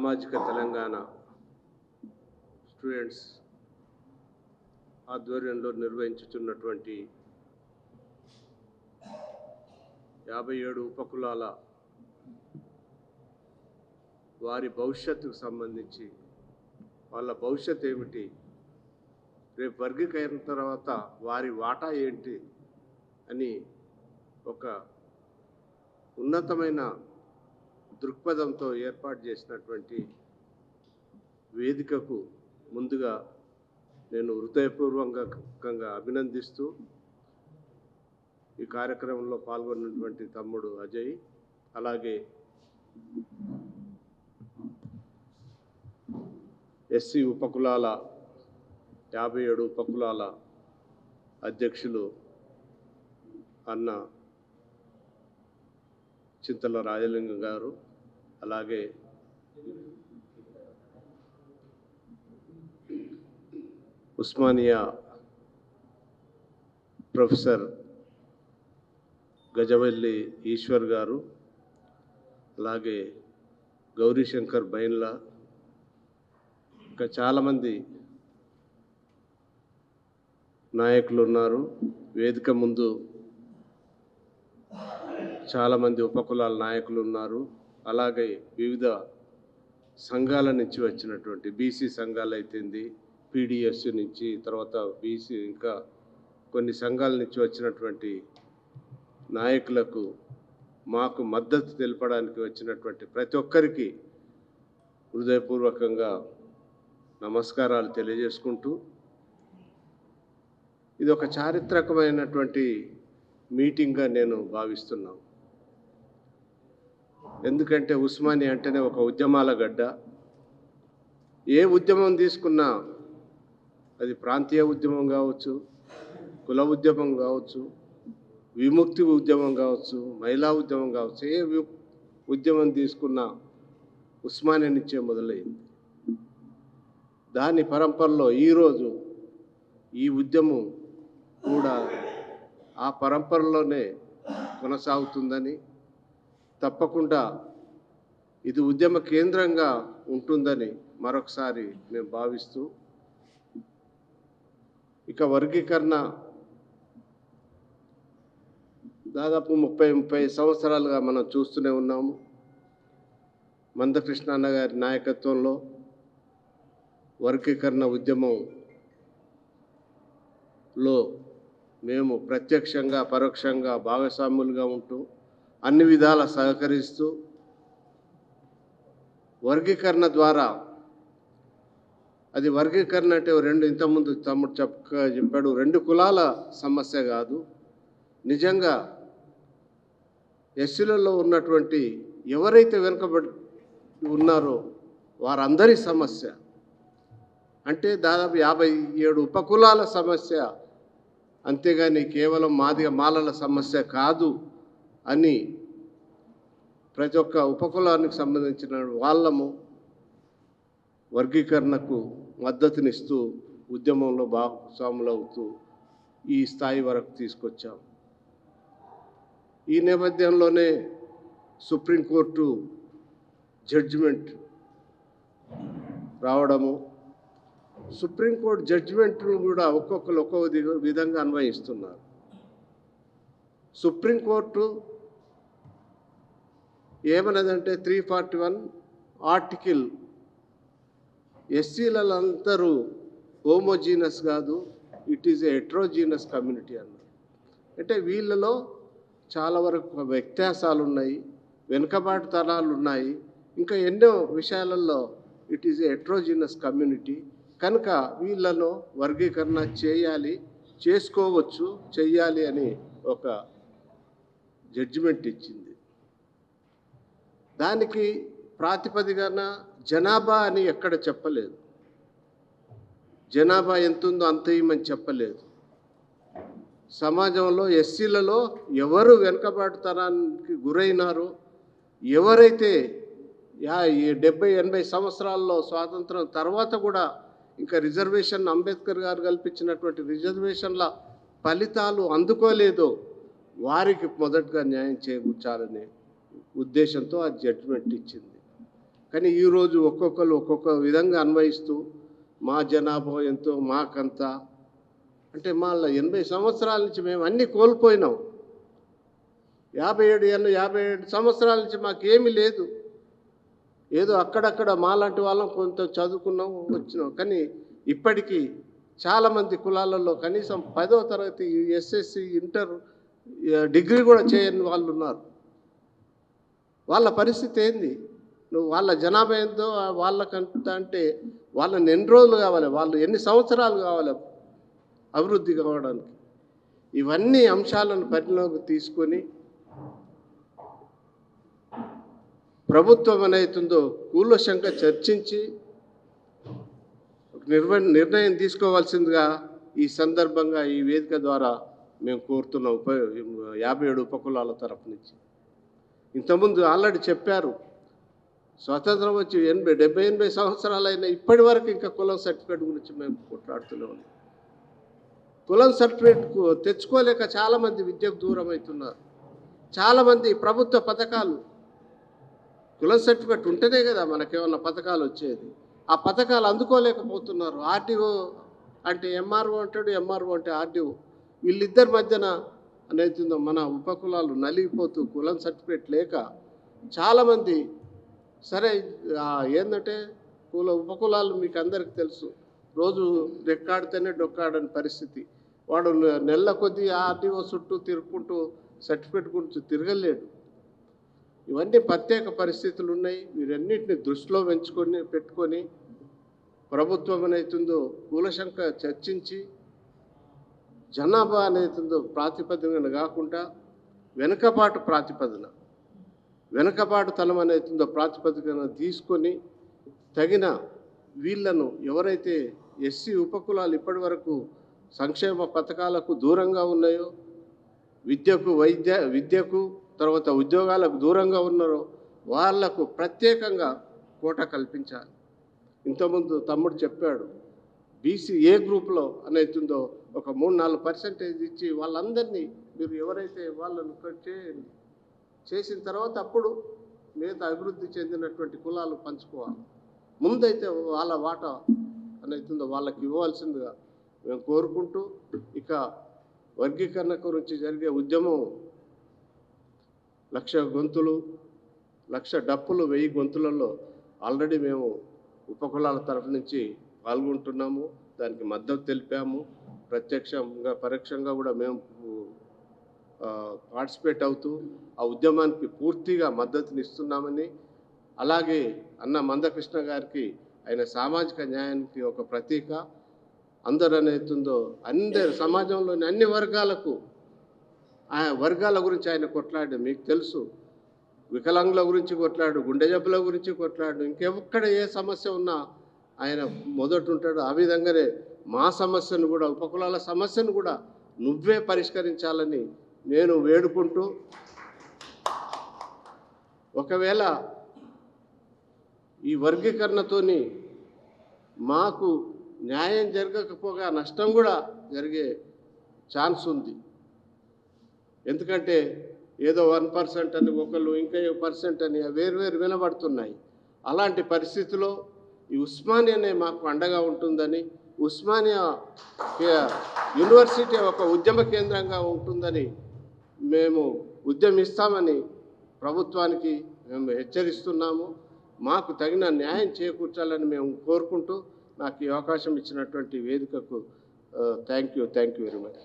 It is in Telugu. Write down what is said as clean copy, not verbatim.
సామాజిక తెలంగాణ స్టూడెంట్స్ ఆధ్వర్యంలో నిర్వహించుతున్నటువంటి 57 ఉపకులాల వారి భవిష్యత్తుకు సంబంధించి వాళ్ళ భవిష్యత్తు ఏమిటి, రేపు వర్గీకరణ తర్వాత వారి వాటా ఏంటి అని ఒక ఉన్నతమైన దృక్పథంతో ఏర్పాటు చేసినటువంటి వేదికకు ముందుగా నేను హృదయపూర్వకంగా అభినందిస్తూ ఈ కార్యక్రమంలో పాల్గొన్నటువంటి తమ్ముడు అజయ్, అలాగే ఎస్సీ ఉపకులాల 57 ఉపకులాల అధ్యక్షులు అన్న చింతల రాజలింగం గారు, అలాగే ఉస్మానియా ప్రొఫెసర్ గజవల్లి ఈశ్వర్ గారు, అలాగే గౌరీశంకర్ బైన్లా, ఇంకా చాలామంది నాయకులు ఉన్నారు. వేదిక ముందు చాలామంది ఉపకులాల నాయకులు ఉన్నారు. అలాగే వివిధ సంఘాల నుంచి వచ్చినటువంటి బీసీ సంఘాలు అయితేంది, పీడిఎస్ నుంచి, తర్వాత బీసీ ఇంకా కొన్ని సంఘాల నుంచి వచ్చినటువంటి నాయకులకు మాకు మద్దతు తెలపడానికి వచ్చినటువంటి ప్రతి ఒక్కరికి హృదయపూర్వకంగా నమస్కారాలు తెలియజేసుకుంటూ, ఇది ఒక చారిత్రకమైనటువంటి మీటింగ్గా నేను భావిస్తున్నాను. ఎందుకంటే ఉస్మానియా అంటేనే ఒక ఉద్యమాల గడ్డ. ఏ ఉద్యమం తీసుకున్నా అది ప్రాంతీయ ఉద్యమం కావచ్చు, కుల ఉద్యమం కావచ్చు, విముక్తి ఉద్యమం కావచ్చు, మహిళా ఉద్యమం కావచ్చు, ఏ ఉద్యమం తీసుకున్నా ఉస్మానియా నుంచే మొదలైంది. దాని పరంపరలో ఈరోజు ఈ ఉద్యమం కూడా ఆ పరంపరలోనే కొనసాగుతుందని, తప్పకుండా ఇది ఉద్యమ కేంద్రంగా ఉంటుందని మరొకసారి మేము భావిస్తూ, ఇక వర్గీకరణ దాదాపు 30 సంవత్సరాలుగా మనం చూస్తూనే ఉన్నాము. మందకృష్ణ అన్న గారి నాయకత్వంలో వర్గీకరణ ఉద్యమంలో మేము ప్రత్యక్షంగా పరోక్షంగా భాగస్వాములుగా ఉంటూ అన్ని విధాల సహకరిస్తూ, వర్గీకరణ ద్వారా అది వర్గీకరణ అంటే ఇంతకుముందు తమ్ముడు చెప్పాడు, 2 కులాల సమస్య కాదు. నిజంగా ఎస్సీలలో ఉన్నటువంటి ఎవరైతే వెనుకబడి ఉన్నారో వారందరి సమస్య, అంటే దాదాపు 57 ఉపకులాల సమస్య, అంతేగాని కేవలం మాలల సమస్య కాదు అని ప్రతి ఒక్క ఉపకులానికి సంబంధించిన వాళ్ళము వర్గీకరణకు మద్దతునిస్తూ ఉద్యమంలో భాగస్వాములవుతూ ఈ స్థాయి వరకు తీసుకొచ్చాం. ఈ నేపథ్యంలోనే సుప్రీంకోర్టు జడ్జిమెంట్ రావడము, సుప్రీంకోర్టు జడ్జిమెంట్ను కూడా ఒక్కొక్కరు ఒక్కొక్క విధంగా అన్వయిస్తున్నారు. సుప్రీంకోర్టు ఏమన్నదంటే 341 ఆర్టికల్ ఎస్సీలందరూ హోమోజీనస్ కాదు, it is a heterogeneous community అన్నారు. అంటే వీళ్ళలో చాలా వరకు వ్యత్యాసాలు ఉన్నాయి, వెనుకబాటుతనాలు ఉన్నాయి, ఇంకా ఎన్నో విషయాలలో it is a heterogeneous community. కనుక వీళ్ళలో వర్గీకరణ చెయ్యాలి అని ఒక జడ్జిమెంట్ ఇచ్చింది. దానికి ప్రాతిపదికన జనాభా అని ఎక్కడ చెప్పలేదు, జనాభా ఎంత ఉందో అంత ఇమ్మని చెప్పలేదు. సమాజంలో ఎస్సీలలో ఎవరు వెనుకబాటుతనానికి గురైనారో, ఎవరైతే 70-80 సంవత్సరాల్లో స్వాతంత్రం తర్వాత కూడా ఇంకా రిజర్వేషన్ అంబేద్కర్ గారు కల్పించినటువంటి రిజర్వేషన్ల ఫలితాలు అందుకోలేదో వారికి మొదటగా న్యాయం చేకూర్చాలనే ఉద్దేశంతో ఆ జడ్జిమెంట్ ఇచ్చింది. కానీ ఈరోజు ఒక్కొక్కరు ఒక్కొక్క విధంగా అన్వయిస్తూ మా జనాభా ఎంతో మాకంత అంటే మళ్ళీ 80 సంవత్సరాల నుంచి మేము అన్నీ కోల్పోయినాం. 57 సంవత్సరాల నుంచి మాకేమీ లేదు. ఏదో అక్కడక్కడ మాలాంటి వాళ్ళం కొంత చదువుకున్నాం వచ్చినాం. కానీ ఇప్పటికీ చాలామంది కులాలలో కనీసం 10వ తరగతి ఎస్ఎస్సి ఇంటర్ డిగ్రీ కూడా చేయని వాళ్ళు ఉన్నారు. వాళ్ళ పరిస్థితి ఏంది? నువ్వు వాళ్ళ జనాభా ఎంతో వాళ్ళకంత అంటే వాళ్ళని ఎన్ని రోజులు కావాలి, వాళ్ళు ఎన్ని సంవత్సరాలు కావాలి అభివృద్ధి కావడానికి? ఇవన్నీ అంశాలను పరిగణలోకి తీసుకొని ప్రభుత్వం ఏదైతుందో కూలంకషంగా చర్చించి నిర్ణయం తీసుకోవాల్సిందిగా ఈ సందర్భంగా ఈ వేదిక ద్వారా మేము కోరుతున్నాం 57 ఉపకులాల తరపు నుంచి. ఇంతకుముందు ఆల్రెడీ చెప్పారు, స్వతంత్రం వచ్చి 70-80 సంవత్సరాలైనా ఇప్పటి వరకు ఇంకా కులం సర్టిఫికేట్ గురించి మేము కొట్లాడుతూనే ఉన్నాం. కులం సర్టిఫికేట్ తెచ్చుకోలేక చాలామంది విద్యకు దూరం అవుతున్నారు. చాలామంది ప్రభుత్వ పథకాలు కులం సర్టిఫికేట్ ఉంటేనే కదా మనకేమన్నా పథకాలు వచ్చేది. ఆ పథకాలు అందుకోలేకపోతున్నారు. ఆర్డీఓ అంటే ఎంఆర్ఓ అంటాడు, ఎంఆర్ఓ అంటే ఆర్డీఓ. వీళ్ళిద్దరి మధ్యన అనేది మన ఉపకులాలు నలిగిపోతూ కులం సర్టిఫికేట్ లేక చాలామంది సరే ఏంటంటే ఉపకులాలు మీకు అందరికీ తెలుసు, రోజు రెక్కాడితేనే డొక్కాడని పరిస్థితి. వాడు నెల కొద్దీ ఆర్డీఓ చుట్టూ తిరుగుకుంటూ సర్టిఫికేట్ గురించి తిరగలేడు. ఇవన్నీ ప్రత్యేక పరిస్థితులు ఉన్నాయి. వీరన్నిటిని దృష్టిలో పెట్టుకొని ప్రభుత్వం అనేతుందో కూలంకషంగా చర్చించి జనాభా అనేతుందో ప్రాతిపదికన కాకుండా వెనుకబాటుతనం అనేతుందో ప్రాతిపదికన తీసుకొని తగిన వీళ్ళను ఎవరైతే ఎస్సీ ఉపకులాలు ఇప్పటి వరకు సంక్షేమ పథకాలకు దూరంగా ఉన్నాయో, విద్యకు తర్వాత ఉద్యోగాలకు దూరంగా ఉన్నారో వాళ్లకు ప్రత్యేకంగా కోటా కల్పించాలి. ఇంతకుముందు తమ్ముడు చెప్పాడు, బీసీ ఏ గ్రూప్లో అనేతుందో ఒక 3-4% ఇచ్చి వాళ్ళందరినీ మీరు ఎవరైతే వాళ్ళను చేయండి, చేసిన తర్వాత అప్పుడు మిగతా అభివృద్ధి చెందినటువంటి కులాలు పంచుకోవాలి. ముందైతే వాళ్ళ వాటా అనేతుందో వాళ్ళకి ఇవ్వాల్సిందిగా మేము కోరుకుంటూ, ఇక వర్గీకరణ గురించి జరిగే ఉద్యమం 1,00,000 గొంతులు 1,00,000 డప్పులు 1000 గొంతులలో ఆల్రెడీ మేము ఉపకులాల తరఫు నుంచి పాల్గొంటున్నాము. దానికి మద్దతు తెలిపాము. ప్రత్యక్షంగా పరోక్షంగా కూడా మేము పార్టిసిపేట్ అవుతూ ఆ ఉద్యమానికి పూర్తిగా మద్దతునిస్తున్నామని, అలాగే అన్న మందకృష్ణ గారికి ఆయన సామాజిక న్యాయానికి ఒక ప్రతీక. అందరూ అనేతుందో అందరు సమాజంలోని అన్ని వర్గాలకు ఆ వర్గాల గురించి ఆయన కొట్లాడు. మీకు తెలుసు, వికలాంగుల గురించి కొట్లాడు, గుండె జబ్బుల గురించి కొట్లాడు, ఇంకెక్కడ ఏ సమస్య ఉన్నా ఆయన మొదట ఉంటాడు. ఆ విధంగానే మా సమస్యను కూడా, ఉపకులాల సమస్యను కూడా నువ్వే పరిష్కరించాలని నేను వేడుకుంటూ, ఒకవేళ ఈ వర్గీకరణతోని మాకు న్యాయం జరగకపోగా నష్టం కూడా జరిగే ఛాన్స్ ఉంది. ఎందుకంటే ఏదో 1% అని ఒకళ్ళు, ఇంకా 1% అని వేరు వినబడుతున్నాయి. అలాంటి పరిస్థితిలో ఈ ఉస్మానియానే మాకు అండగా ఉంటుందని, ఉస్మానియా యూనివర్సిటీ ఒక ఉద్యమ కేంద్రంగా ఉంటుందని మేము ఉద్యమిస్తామని ప్రభుత్వానికి మేము హెచ్చరిస్తున్నాము. మాకు తగిన న్యాయం చేకూర్చాలని మేము కోరుకుంటూ, నాకు ఈ అవకాశం ఇచ్చినటువంటి వేదికకు థ్యాంక్ యూ వెరీ మచ్.